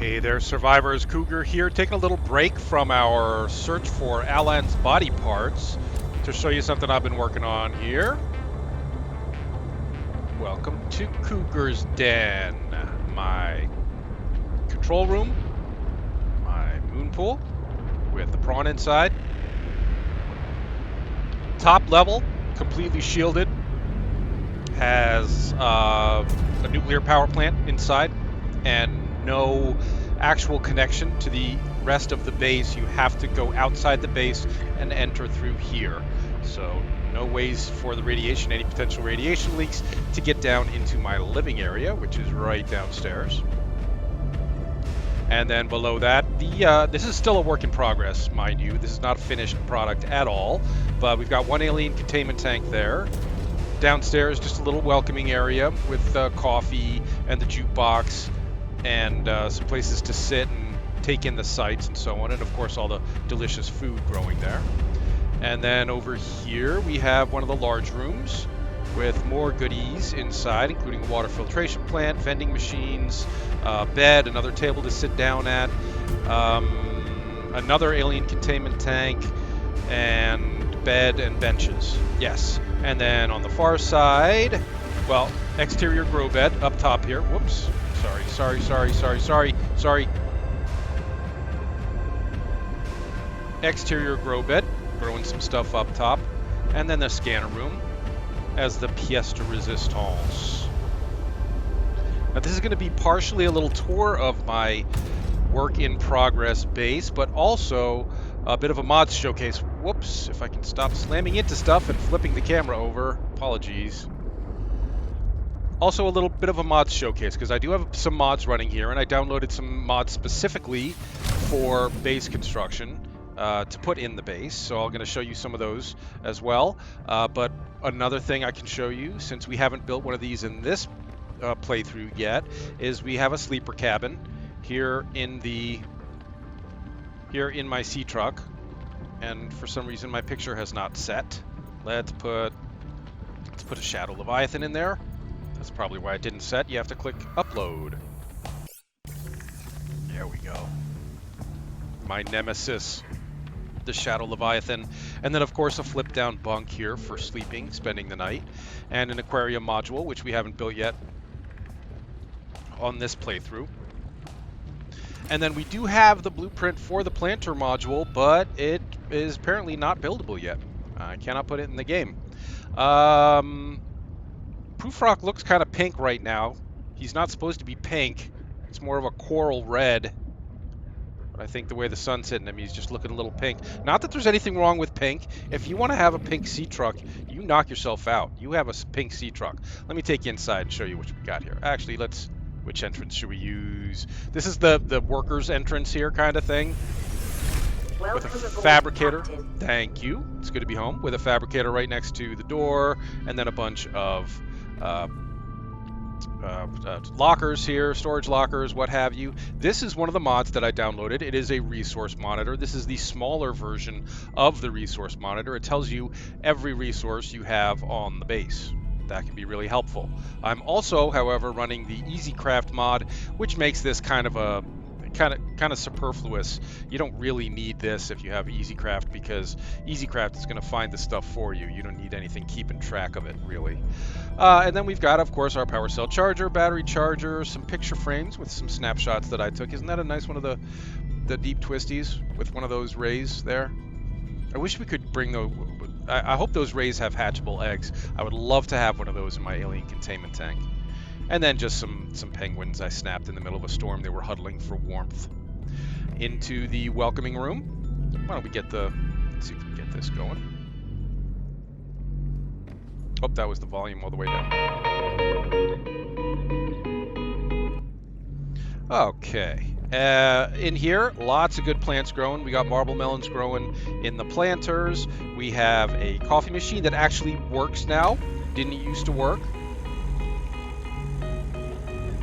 Hey there, survivors. Cougar here, taking a little break from our search for Alan's body parts to show you something I've been working on here. Welcome to Cougar's Den, my control room, my moon pool with the prawn inside. Top level, completely shielded, has a nuclear power plant inside and no actual connection to the rest of the base. You have to go outside the base and enter through here. So no ways for the radiation, any potential radiation leaks, to get down into my living area, which is right downstairs. And then below that, this is still a work in progress, mind you. This is not a finished product at all, but we've got one alien containment tank there. Downstairs, just a little welcoming area with coffee and the jukebox and some places to sit and take in the sights and so on, and of course all the delicious food growing there. And then over here we have one of the large rooms with more goodies inside, including a water filtration plant, vending machines, bed, another table to sit down at, another alien containment tank, and bed and benches. Yes. And then on the far side, well, exterior grow bed up top here. Whoops. Sorry. Exterior grow bed, growing some stuff up top. And then the scanner room as the pièce de résistance. Now this is going to be partially a little tour of my work in progress base, but also a bit of a mods showcase. Whoops, if I can stop slamming into stuff and flipping the camera over. Apologies. Also a little bit of a mods showcase, because I do have some mods running here, and I downloaded some mods specifically for base construction to put in the base. So I'm going to show you some of those as well. But another thing I can show you, since we haven't built one of these in this playthrough yet, is we have a sleeper cabin here in my sea truck, and for some reason my picture has not set. Let's put a shadow leviathan in there. That's probably why it didn't set. You have to click upload. There we go. My nemesis, the shadow leviathan. And then of course a flip down bunk here for sleeping, spending the night, and an aquarium module, which we haven't built yet on this playthrough. And then we do have the blueprint for the planter module, but it is apparently not buildable yet. I cannot put it in the game. Proofrock looks kind of pink right now. He's not supposed to be pink. It's more of a coral red. But I think the way the sun's hitting him, he's just looking a little pink. Not that there's anything wrong with pink. If you want to have a pink sea truck, you knock yourself out. You have a pink sea truck. Let me take you inside and show you what we got here. Actually, which entrance should we use? This is the workers' entrance here kind of thing. With a fabricator. Thank you. It's good to be home. With a fabricator right next to the door, and then a bunch of lockers here, storage lockers, what have you. This is one of the mods that I downloaded. It is a resource monitor. This is the smaller version of the resource monitor. It tells you every resource you have on the base. That can be really helpful. I'm also, however, running the EasyCraft mod, which makes this kind of superfluous. You don't really need this if you have EasyCraft, because EasyCraft is going to find the stuff for you. You don't need anything keeping track of it, really. And then we've got, of course, our power cell charger, battery charger, some picture frames with some snapshots that I took. Isn't that a nice one of the deep twisties with one of those rays there? I wish we could bring those. I hope those rays have hatchable eggs. I would love to have one of those in my alien containment tank. And then just some penguins I snapped in the middle of a storm. They were huddling for warmth. Into the welcoming room. Why don't we let's see if we can get this going. Oh, that was the volume all the way down. Okay. In here, lots of good plants growing. We got marble melons growing in the planters. We have a coffee machine that actually works now. Didn't used to work.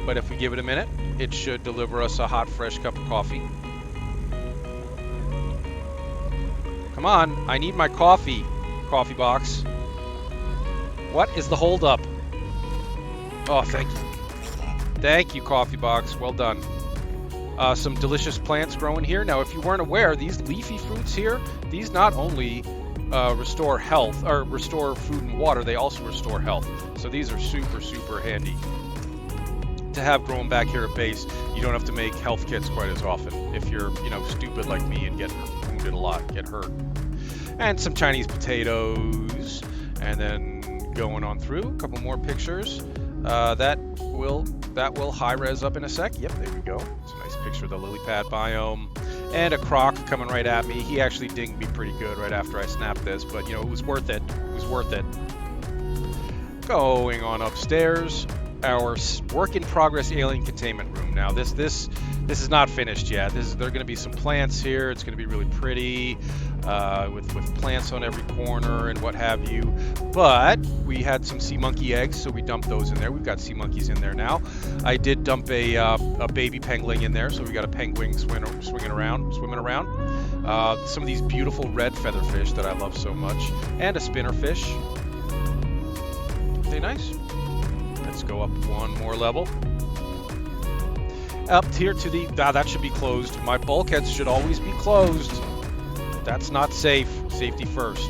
But if we give it a minute, it should deliver us a hot, fresh cup of coffee. Come on, I need my coffee box. What is the holdup? Oh, thank you. Thank you, coffee box. Well done. Some delicious plants growing here. Now, if you weren't aware, these leafy fruits here, these not only restore health, or restore food and water, they also restore health. So these are super, super handy to have growing back here at base. You don't have to make health kits quite as often if you're, stupid like me and get wounded a lot, get hurt. And some Chinese potatoes. And then going on through, a couple more pictures. That will high res up in a sec. Yep, there we go. It's a nice picture of the lily pad biome. And a croc coming right at me. He actually dinged me pretty good right after I snapped this, but it was worth it. It was worth it. Going on upstairs, our work in progress alien containment room. Now this is not finished yet. There are going to be some plants here. It's going to be really pretty with plants on every corner and what have you. But we had some sea monkey eggs, so we dumped those in there. We've got sea monkeys in there now. I did dump a baby pangolin in there, so we got a penguin swimming around. Some of these beautiful red featherfish that I love so much, and a spinnerfish. Are they nice? Let's go up one more level. Up here to the... that should be closed. My bulkheads should always be closed. That's not safe. Safety first.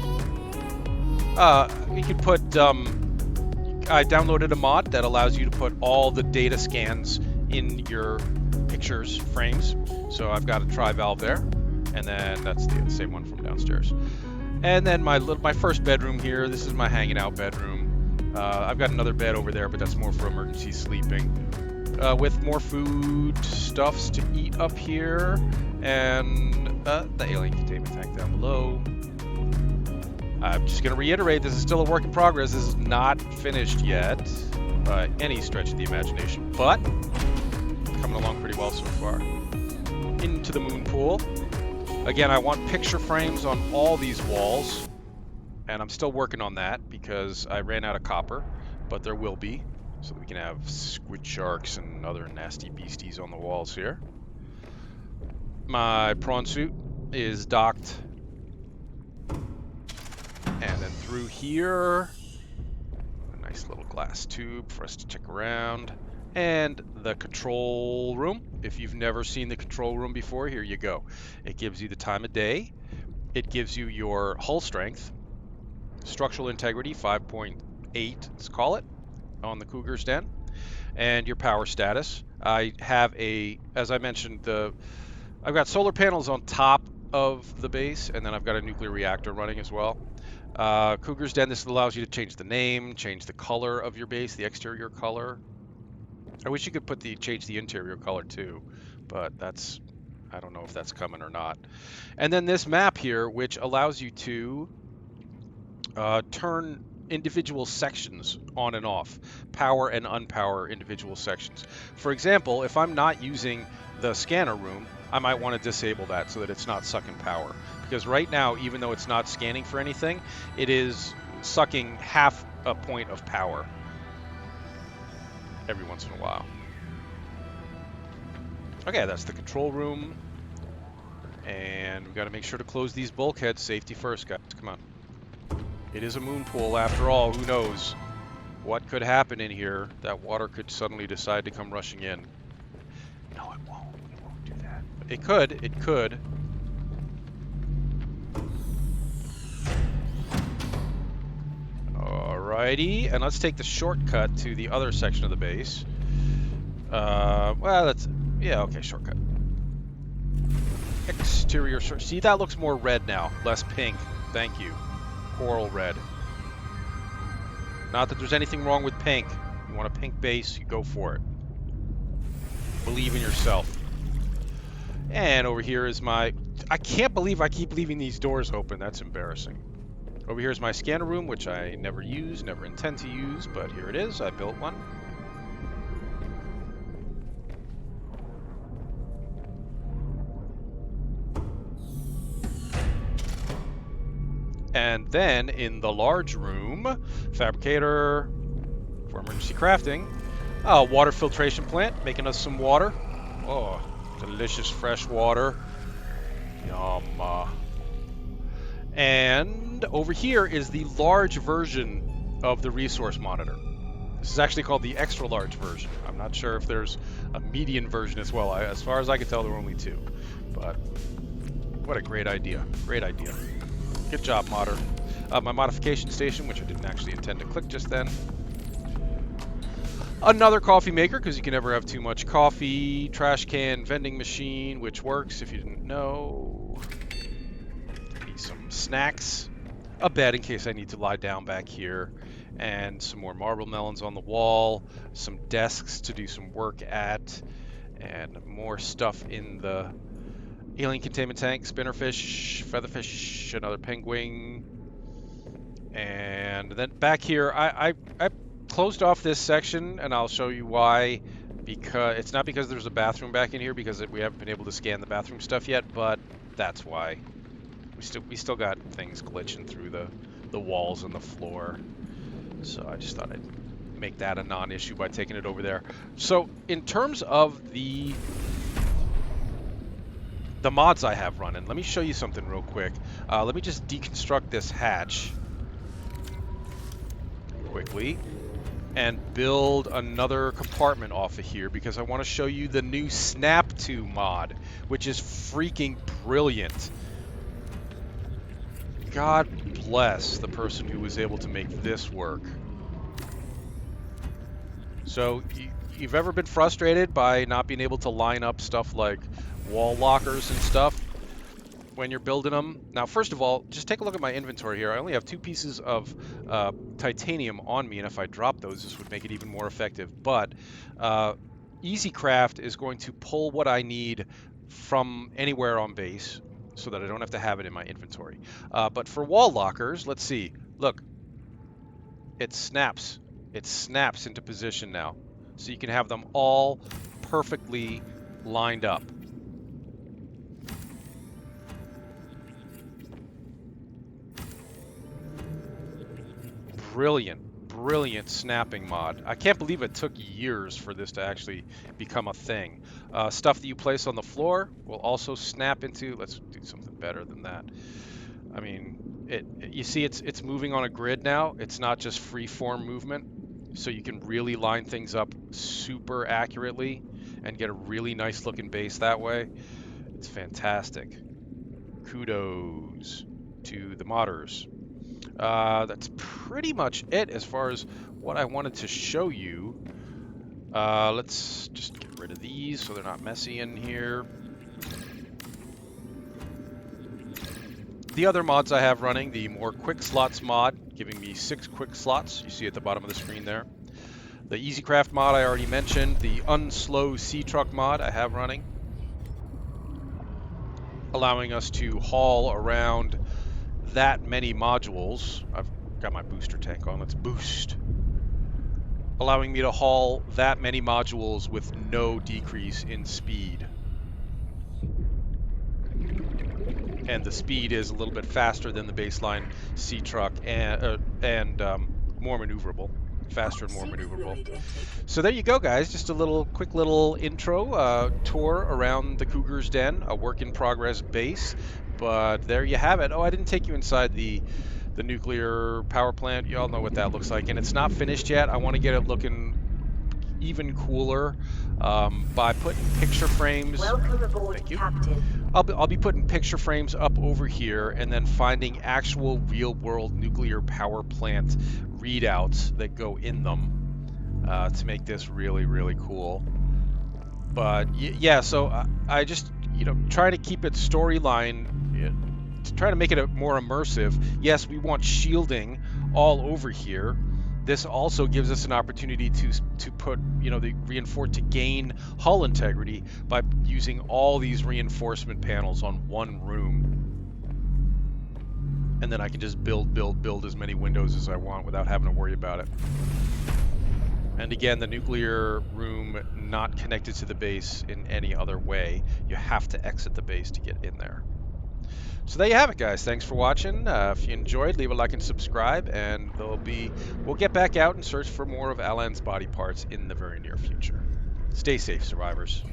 We could put... I downloaded a mod that allows you to put all the data scans in your pictures frames. So I've got a tri-valve there. And then that's the same one from downstairs. And then my first bedroom here. This is my hanging out bedroom. I've got another bed over there, but that's more for emergency sleeping. With more food stuffs to eat up here, and the alien containment tank down below. I'm just going to reiterate, this is still a work in progress. This is not finished yet by any stretch of the imagination, but coming along pretty well so far. Into the moon pool. Again, I want picture frames on all these walls. And I'm still working on that because I ran out of copper, but there will be, so that we can have squid sharks and other nasty beasties on the walls here. My prawn suit is docked. And then through here, a nice little glass tube for us to check around. And the control room. If you've never seen the control room before, here you go. It gives you the time of day. It gives you your hull strength. Structural integrity 5.8, let's call it, on the Cougar's den, and your power status. I have as I mentioned, I've got solar panels on top of the base, and then I've got a nuclear reactor running as well. Cougar's den, this allows you to change the name, change the color of your base, the exterior color. I wish you could change the interior color too, but I don't know if that's coming or not. And then this map here, which allows you to turn individual sections on and off, power and unpower individual sections. For example, if I'm not using the scanner room, I might want to disable that so that it's not sucking power. Because right now, even though it's not scanning for anything, it is sucking half a point of power every once in a while. Okay, that's the control room. And we've got to make sure to close these bulkheads. Safety first, guys. Come on. It is a moon pool after all. Who knows what could happen in here? That water could suddenly decide to come rushing in. No, it won't. It won't do that. It could. It could. Alrighty. And let's take the shortcut to the other section of the base. Yeah, okay, shortcut. Exterior. See, that looks more red now. Less pink. Thank you. Coral red. Not that there's anything wrong with pink. You want a pink base, you go for it. Believe in yourself. And over here is my... I can't believe I keep leaving these doors open. That's embarrassing. Over here is my scanner room, which I never use, never intend to use, but here it is. I built one. And then in the large room, fabricator for emergency crafting, water filtration plant, making us some water. Oh, delicious fresh water. Yum. And over here is the large version of the resource monitor. This is actually called the extra large version. I'm not sure if there's a median version as well. As far as I can tell, there are only two. But what a great idea. Great idea. Good job, modder. My modification station, which I didn't actually intend to click just then. Another coffee maker, because you can never have too much coffee. Trash can vending machine, which works if you didn't know. Need some snacks. A bed in case I need to lie down back here. And some more marble melons on the wall. Some desks to do some work at. And more stuff in the alien containment tank. Spinnerfish, featherfish, another penguin. And then back here, I closed off this section, and I'll show you why. Because it's not because there's a bathroom back in here, because we haven't been able to scan the bathroom stuff yet, but that's why. We still got things glitching through the walls and the floor. So I just thought I'd make that a non-issue by taking it over there. So in terms of the mods I have running, let me show you something real quick. Let me just deconstruct this hatch quickly and build another compartment off of here, because I want to show you the new Snap 2 mod, which is freaking brilliant. God bless the person who was able to make this work. So you've ever been frustrated by not being able to line up stuff like wall lockers and stuff when you're building them? Now, first of all, just take a look at my inventory here. I only have 2 pieces of titanium on me, and if I drop those, this would make it even more effective. But EasyCraft is going to pull what I need from anywhere on base so that I don't have to have it in my inventory. But for wall lockers, let's see. Look, it snaps. It snaps into position now. So you can have them all perfectly lined up. Brilliant, brilliant snapping mod. I can't believe it took years for this to actually become a thing. Stuff that you place on the floor will also snap into. Let's do something better than that. I mean, you see it's moving on a grid now. It's not just free form movement, so you can really line things up super accurately and get a really nice looking base that way. It's fantastic. Kudos to the modders. That's pretty much it as far as what I wanted to show you. Let's just get rid of these so they're not messy in here. The other mods I have running, the more quick slots mod, giving me 6 quick slots. You see at the bottom of the screen there. The EasyCraft mod I already mentioned. The Unslow Sea Truck mod I have running, allowing us to haul around that many modules. I've got my booster tank on. Let's boost. Allowing me to haul that many modules with no decrease in speed. And the speed is a little bit faster than the baseline sea truck, and more maneuverable. Faster and more maneuverable. So there you go, guys. Just a quick little intro tour around the Cougar's Den, a work in progress base. But there you have it. Oh, I didn't take you inside the nuclear power plant. You all know what that looks like, and it's not finished yet. I want to get it looking even cooler by putting picture frames. Welcome aboard, Thank you. Captain. I'll be putting picture frames up over here, and then finding actual real-world nuclear power plant readouts that go in them to make this really, really cool. But yeah, so I just try to keep it storyline, to try to make it more immersive. Yes, we want shielding all over here. This also gives us an opportunity to put, the reinforce to gain hull integrity by using all these reinforcement panels on one room. And then I can just build as many windows as I want without having to worry about it. And again, the nuclear room not connected to the base in any other way. You have to exit the base to get in there. So there you have it, guys. Thanks for watching. If you enjoyed, leave a like and subscribe, and we'll get back out and search for more of Alan's body parts in the very near future. Stay safe, survivors.